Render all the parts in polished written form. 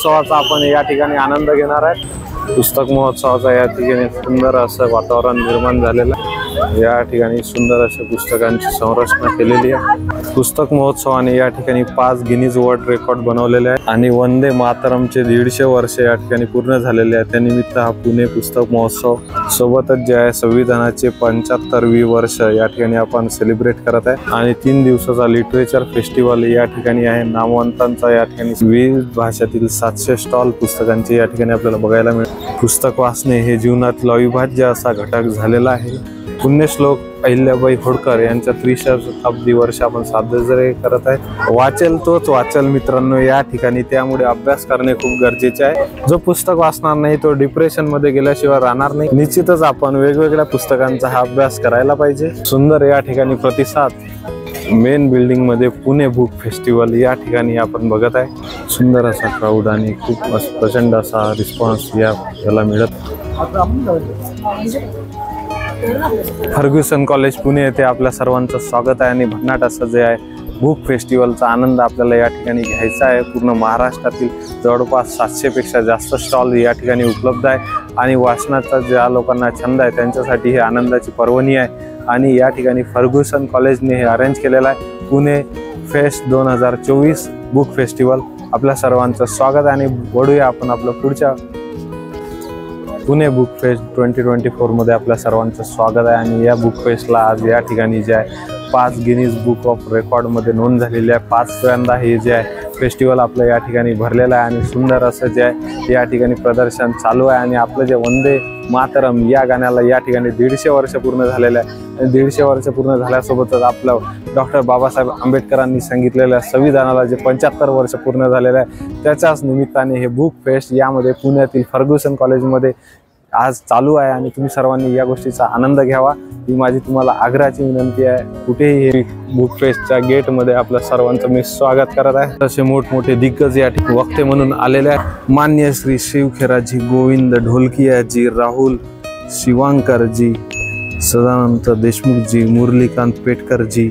महोत्सवाचा आपण या ठिकाणी आनंद घेणार आहे। पुस्तक महोत्सवाचा या ठिकाणी सुंदर असं वातावरण निर्माण झालेलं आहे। या ठिकाणी सुंदर असे पुस्तकांची संरचना केलेली आहे। पुस्तक महोत्सवाने या ठिकाणी 5 गिनीज वर्ल्ड रेकॉर्ड बनवलेले आहेत आणि वंदे मातरमचे 150 वर्ष या ठिकाणी पूर्ण झालेले आहेत। त्यानिमित्त हा पुणे पुस्तक महोत्सव सोबतच जे आहे संविधानाचे 75वी वर्ष या ठिकाणी आपण सेलिब्रेट करत आहे आणि 3 दिवसाचा लिटरेचर फेस्टिवल या ठिकाणी आहे। नामवंतांचा या ठिकाणी विविध भाषेतील 700 स्टॉल पुस्तकांचे या ठिकाणी आपल्याला बघायला मिळेल। पुस्तक वाचणे हे जीवनातील अविभाज्य असा घटक झालेला आहे। पुण्यश्लोक अहिल्याबाई होळकर यांच्या 300 शताब्दी वर्ष आपण साजरे करत आहे। वाचेल तोच वाचेल मित्रांनो या ठिकाणी, त्यामुळे अभ्यास करणे खूप गरजेचे आहे। जो पुस्तक वाचणार नाही तो डिप्रेशन मध्ये गेल्याशिवाय राहणार नाही। निश्चितच आपण वेगवेगळ्या पुस्तकांचा हा अभ्यास करायला पाहिजे। सुंदर या ठिकाणी प्रतिसाद मेन बिल्डिंग मध्ये पुणे बुक फेस्टिवल या ठिकाणी आपण बघत आहे। सुंदर असा क्राऊड आणि खूप प्रचंड असा रिस्पॉन्स याला मिळत। फर्ग्युसन कॉलेज पुणे येथे आपल्या सर्वांचं स्वागत आहे आणि भन्नाट असं जे आहे बुक फेस्टिवलचा आनंद आपल्याला या ठिकाणी घ्यायचा आहे। पूर्ण महाराष्ट्रातील जवळपास 700 पेक्षा जास्त स्टॉल या ठिकाणी उपलब्ध आहे आणि वाचनाचा ज्या लोकांना छंद आहे त्यांच्यासाठी ही आनंदाची पर्वणी आहे आणि या ठिकाणी फर्ग्युसन कॉलेजने हे अरेंज केलेलं आहे पुणे फेस्ट 2024 बुक फेस्टिवल। आपल्या सर्वांचं स्वागत आहे आणि वळूया आपण आपलं पुढच्या पुणे बुक फेस्ट 2024 मध्ये आपल्या सर्वांचं स्वागत आहे आणि या बुक फेस्टला आज या ठिकाणी जे आहे 5 गिनीज बुक ऑफ रेकॉर्ड मध्ये नोंद झालेली आहे। 5व्यांदा हे जे आहे फेस्टिवल आपलं या ठिकाणी भरलेलं आहे आणि सुंदर असं जे आहे या ठिकाणी प्रदर्शन चालू आहे आणि आपलं जे वंदे मातरम या गाण्याला या ठिकाणी 150 वर्ष पूर्ण झालेलं आहे आणि 150 वर्ष पूर्ण झाल्यासोबतच आपलं डॉक्टर बाबासाहेब आंबेडकरांनी सांगितलेल्या संविधानाला जे 75 वर्ष पूर्ण झालेलं आहे त्याच्याच निमित्ताने हे बुक फेस्ट यामध्ये पुण्यातील फर्ग्युसन कॉलेजमध्ये आज चालू आहे आणि तुम्ही सर्वांनी या गोष्टीचा आनंद घ्यावा ही माझी तुम्हाला आग्रहाची विनंती आहे। कुठेही हे बुक फेस्टच्या गेटमध्ये आपल्या सर्वांचं मी स्वागत करत आहे। तसे मोठमोठे दिग्गज या ठिकाणी वक्ते म्हणून आलेले आहेत। मान्य श्री शिवखेराजी, गोविंद ढोलकियाजी, राहुल शिवांकरजी, सदानंद देशमुखजी, मुरलीकांत पेटकरजी,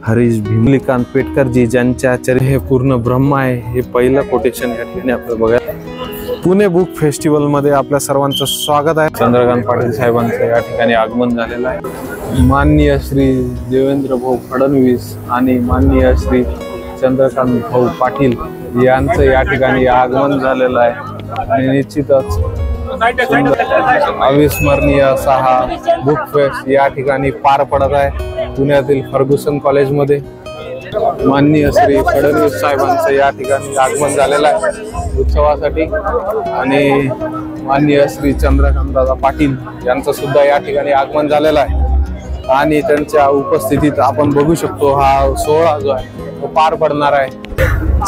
हरीश भीमलीकांत पेटकरजी ज्यांच्या चरित्र हे पूर्ण ब्रह्म आहे हे पहिलं कोटेशन या ठिकाणी आपल्याला बघायला। पुणे बुक फेस्टिवल मध्ये आपल्या सर्वांचं स्वागत आहे। चंद्रकांत पाटील साहेबांचं या ठिकाणी आगमन झालेलं आहे। माननीय श्री देवेंद्र भाऊ फडणवीस आणि माननीय श्री चंद्रकांत भाऊ पाटील यांचं या ठिकाणी आगमन झालेलं आहे आणि निश्चितच अविस्मरणीय असा हा बुक फेस्ट या ठिकाणी पार पडत आहे पुण्यातील फर्ग्युसन कॉलेजमध्ये। माननीय श्री फडणवीस साहेबांचं या ठिकाणी आगमन झालेलं आहे उत्सवासाठी आणि माननीय श्री चंद्रकांतदादा पाटील यांचं सुद्धा या ठिकाणी आगमन झालेलं आहे आणि त्यांच्या उपस्थितीत आपण बघू शकतो हा सोहळा जो आहे तो पार पडणार आहे।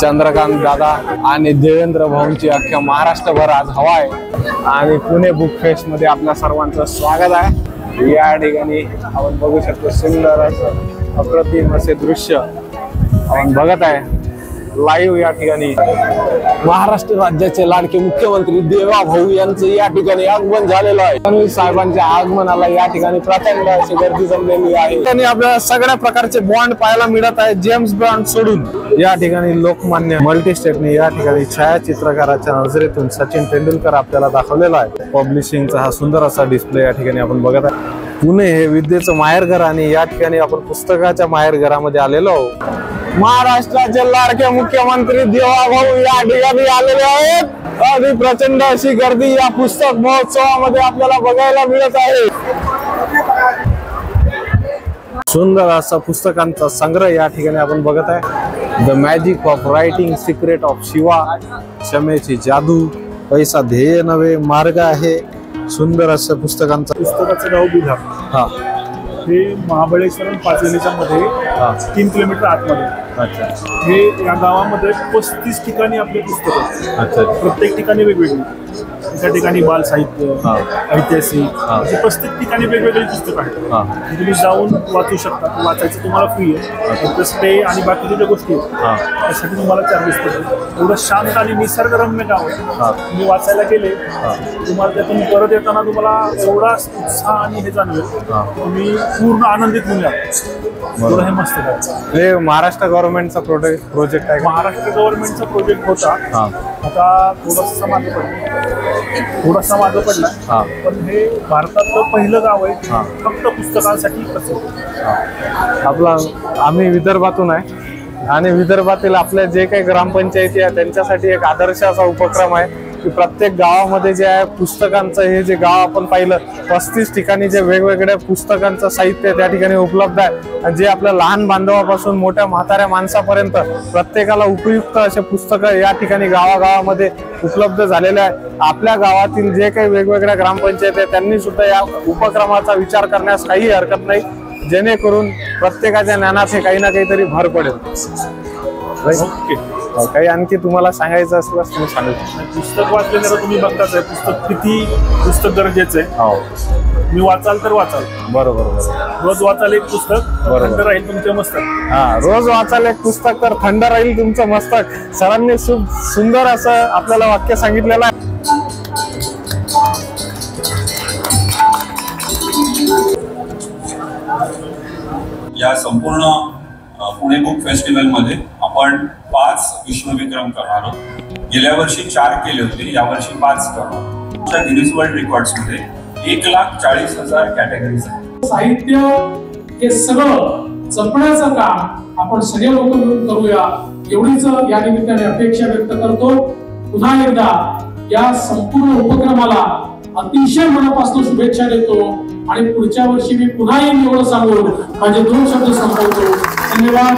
चंद्रकांत दादा आणि देवेंद्र भाऊंची अख्ख्या महाराष्ट्रभर आज हवा आहे आणि पुणे बुक फेस्ट मध्ये आपल्या सर्वांचं स्वागत आहे। या ठिकाणी आपण बघू शकतो सुंदर असं अप्रतिम असे दृश्य आपण बघत आहे लाईव्ह। या ठिकाणी महाराष्ट्र राज्याचे लाडके मुख्यमंत्री देवा भाऊ यांचं या ठिकाणी आगमन झालेलं आहे। फडणवीस साहेबांच्या आगमनाला या ठिकाणी प्रचंड अशी गर्दी जमलेली आहे। त्यांनी आपल्याला सगळ्या प्रकारचे बॉन्ड पाहायला मिळत आहे जेम्स बॉन्ड सोडून। या ठिकाणी लोकमान्य मल्टीस्टेटने या ठिकाणी छायाचित्रकाराच्या नजरेतून सचिन तेंडुलकर आपल्याला दाखवलेला आहे। पब्लिशिंगचा हा सुंदर असा डिस्प्ले या ठिकाणी आपण बघत आहे। पुणे हे विद्येचं माहेरघर आणि या ठिकाणी आपण पुस्तकाच्या माहेरघरामध्ये आलेलो आहोत। महाराष्ट्राचे लाडके मुख्यमंत्री देवा भाऊ या ठिकाणी आलेले आहेत आणि प्रचंड अशी गर्दी या पुस्तक महोत्सवामध्ये आपल्याला बघायला मिळत आहे। सुंदर असा पुस्तकांचा संग्रह या ठिकाणी आपण बघत आहे। The magic of writing, secret of Shiva, क्षमेची जादू, पैसा ध्येय नव्हे मार्ग आहे। सुंदर असं पुस्तकाचं नाव बिहार हा हे महाबळेश्वर पाचगणीच्या मध्ये 3 किलोमीटर आतमध्ये। अच्छा। हे या गावामध्ये 35 ठिकाणी आपले पुस्तक आहेत। अच्छा। प्रत्येक ठिकाणी वेगवेगळी एका ठिकाणी बाल साहित्य, ऐतिहासिक अशी 35 ठिकाणी वेगवेगळी पुस्तकं आहेत. तुम्ही जाऊन वाचू शकता. वाचायचं तुम्हाला फ्री आहे. फक्त स्टे आणि बाकीच्या ज्या गोष्टी आहेत त्यासाठी तुम्हाला चार्जेस पडतील. एवढं शांत आणि निसर्गरम्य गाव आहे. तुम्ही वाचायला गेले तुम्हाला त्यातून परत येताना तुम्हाला एवढा उत्साह आणि हे जाणवेल तुम्ही पूर्ण आनंदित होऊन जाल. हे मस्त काय हे महाराष्ट्र गव्हर्नमेंटचा प्रोजेक्ट आहे. महाराष्ट्र गव्हर्नमेंटचा प्रोजेक्ट होता. आता थोडासा मागं पडला पण हे भारतातलं पहिलं गाव आहे फक्त पुस्तकांसाठी प्रसिद्ध. आम्ही विदर्भातून आहे आणि विदर्भातील आपल्या जे काही ग्रामपंचायती आहे त्यांच्यासाठी एक आदर्श असा उपक्रम आहे की प्रत्येक गावामध्ये जे आहे पुस्तकांचं हे जे गाव आपण पाहिलं 35 ठिकाणी जे वेगवेगळ्या पुस्तकांचं साहित्य त्या ठिकाणी उपलब्ध आहे आणि जे आपल्या लहान बांधवापासून मोठ्या म्हाताऱ्या माणसापर्यंत प्रत्येकाला उपयुक्त असे पुस्तकं या ठिकाणी गावागावामध्ये उपलब्ध झालेले आहे. आपल्या गावातील जे काही वेगवेगळ्या ग्रामपंचायत आहे त्यांनी सुद्धा या उपक्रमाचा विचार करण्यास काही हरकत नाही जेणेकरून प्रत्येकाच्या ज्ञानात हे काही ना काहीतरी भर पडेल. काही आणखी तुम्हाला सांगायचं असल्यास तुम्ही सांगू. पुस्तक वाचल्यानंतर तुम्ही बघताच आहे पुस्तक गरजेचं आहे. तुम्ही वाचाल तर वाचाल. बरोबर. रोज वाचाल एक पुस्तक थंड राहील तुमचं मस्तक. रोज वाचाल एक पुस्तक तर थंड राहील तुमचं मस्तक. सरांनी सुंदर असं आपल्याला वाक्य सांगितलेलं आहे. या संपूर्ण पुणे बुक फेस्टिवलमध्ये आपण 5 विश्वविक्रम करणार आहोत. गेल्या वर्षी 4 केले होते, यावर्षी 5 करणार. गिनीज वर्ल्ड रेकॉर्ड्समध्ये 1,40,000 कॅटेगरीज आहेत. साहित्य हे सगळं जपण्याचं काम आपण सगळे लोक मिळून करूया एवढीच या निमित्ताने अपेक्षा व्यक्त करतो. पुन्हा एकदा या संपूर्ण उपक्रमाला अतिशय मनापासून शुभेच्छा देतो आणि पुढच्या वर्षी मी पुन्हा येईन एवढं सांगून माझे 2 शब्द संपवतो. धन्यवाद.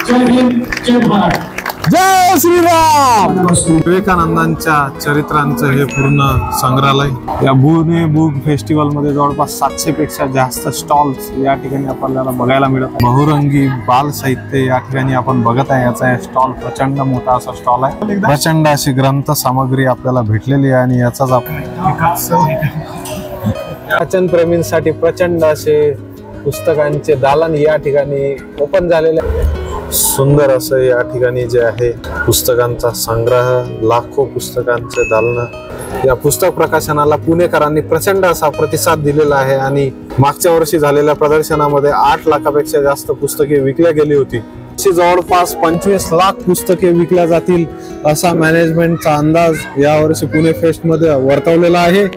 जय हिंद, जय महाराष्ट्र. जय श्रीराम. विवेकानंदांच्या चरित्रांचं हे पूर्ण संग्रहालय या पुणे बुक फेस्टिवल मध्ये जवळपास 700 पेक्षा जास्त स्टॉल्स या ठिकाणी आपल्याला बघायला मिळत. बहुरंगी बाल साहित्य या ठिकाणी आपण बघत आहे. याचा स्टॉल प्रचंड मोठा असा स्टॉल आहे. प्रचंड अशी ग्रंथ सामग्री आपल्याला भेटलेली आहे आणि याचाच वाचन प्रेमींसाठी प्रचंड असे पुस्तकांचे दालन या ठिकाणी ओपन झालेले आहे. सुंदर असं या ठिकाणी जे आहे पुस्तकांचा संग्रह, लाखो पुस्तकांचे दालन. या पुस्तक प्रकाशनाला पुणेकरांनी प्रचंड असा प्रतिसाद दिलेला आहे आणि मागच्या वर्षी झालेल्या प्रदर्शनामध्ये 8 लाखापेक्षा जास्त पुस्तके विकल्या गेली होती. जवळपास 25 लाख पुस्तके विकल्या जातील असा मॅनेजमेंटचा अंदाज यावर्षी पुणे फेस्ट मध्ये वर्तवलेला आहे.